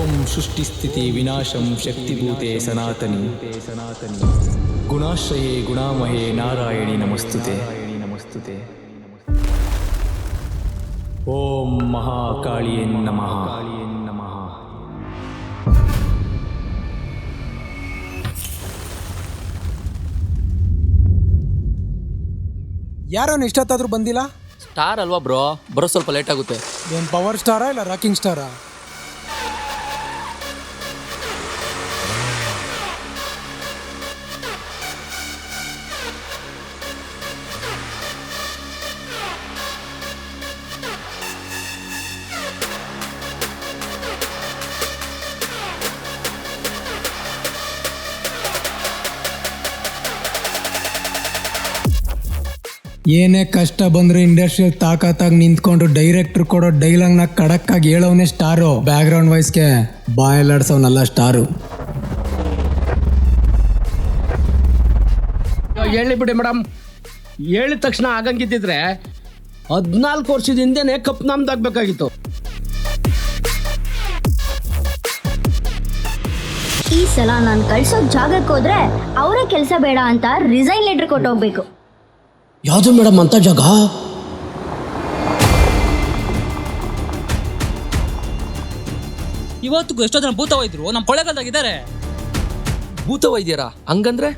ಓಂ ಸೃಷ್ಟಿಸ್ಥಿತಿ ವಿನಾಶಂ ಶಕ್ತಿಭೂತೆ ಸನಾತನಿ ಗುಣಾಶ್ರಯೇ ಗುಣಾಮಹೇ ನಾರಾಯಣಿ ನಮಸ್ತುತೆ ಓಂ ಮಹಾಕಾಳಿಯೇ ನಮಃ. ಯಾರೋ ಇಷ್ಟೊತ್ತಾದ್ರೂ ಬಂದಿಲ್ಲ? ಸ್ಟಾರ್ ಅಲ್ವಾ ಬ್ರೋ, ಬರೋ ಸ್ವಲ್ಪ ಲೇಟ್ ಆಗುತ್ತೆ. ಏನು ಪವರ್ ಸ್ಟಾರಾ ಇಲ್ಲ ರಾಕಿಂಗ್ ಸ್ಟಾರಾ? ಏನೇ ಕಷ್ಟ ಬಂದ್ರೆ ಇಂಡಸ್ಟ್ರಿಯಲ್ ತಾಕತ್ತಾಗಿ ನಿಂತ್ಕೊಂಡು ಡೈರೆಕ್ಟರ್ ಕೊಡೋ ಡೈಲಾಗ್ನ ಖಡಕ್ಕಾಗಿ ಹೇಳೋವನೇ ಸ್ಟಾರು. ಬ್ಯಾಕ್ ಗ್ರೌಂಡ್ ವಾಯ್ಸ್ಗೆ ಬಾಯಲ್ಲಾಡ್ಸೋನಲ್ಲ ಸ್ಟಾರು. ಹೇಳಿ ಬಿಡಿ ಮೇಡಮ್, ಹೇಳಿದ ತಕ್ಷಣ ಆಗಂಗಿದ್ದಿದ್ರೆ 14 ವರ್ಷದ ಹಿಂದೆನೇ ಕಪ್ ನಮ್ದಾಗಬೇಕಾಗಿತ್ತು. ಈ ಸಲ ನಾನು ಕಳ್ಸೋ ಜಾಗಕ್ಕೆ ಹೋದ್ರೆ ಅವರೇ ಕೆಲಸ ಬೇಡ ಅಂತ ರಿಸೈನ್ ಲೆಟರ್ ಕೊಟ್ಟೋಗ್ಬೇಕು. ಯಾವುದು ಮೇಡಮ್ ಅಂತ ಜಾಗ? ಇವತ್ತಿಗೂ ಎಷ್ಟೋ ಜನ ಭೂತ ವೈದ್ಯರು ನಮ್ಮ ಕೊಳ್ಳೇಗಾಲದಾಗಿದ್ದಾರೆ. ಭೂತ ವೈದ್ಯರ ಹಂಗಂದ್ರೆ?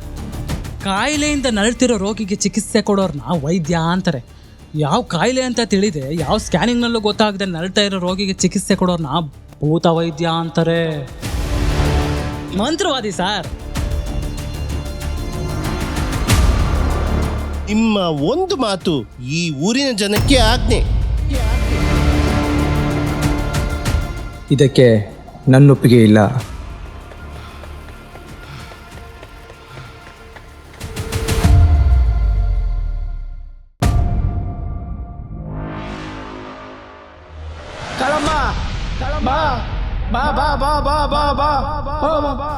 ಕಾಯಿಲೆಯಿಂದ ನರಳ್ತಿರೋ ರೋಗಿಗೆ ಚಿಕಿತ್ಸೆ ಕೊಡೋರ್ನ ವೈದ್ಯ ಅಂತಾರೆ. ಯಾವ ಕಾಯಿಲೆ ಅಂತ ತಿಳಿದೆ, ಯಾವ ಸ್ಕ್ಯಾನಿಂಗ್ನಲ್ಲೂ ಗೊತ್ತಾಗದೆ ನರಳ್ತಾ ಇರೋ ರೋಗಿಗೆ ಚಿಕಿತ್ಸೆ ಕೊಡೋರ್ನ ಭೂತ ವೈದ್ಯ ಅಂತಾರೆ. ಮಂತ್ರವಾದಿ ಸರ್. ನಿಮ್ಮ ಒಂದು ಮಾತು ಈ ಊರಿನ ಜನಕ್ಕೆ ಆಜ್ಞೆ. ಇದಕ್ಕೆ ನನ್ನೊಪ್ಪಿಗೆ ಇಲ್ಲ. ಕಳಮ್ಮ ಬಾ ಬಾ ಬಾ ಬಾ ಬಾ ಬಾ ಬಾ ಬಾ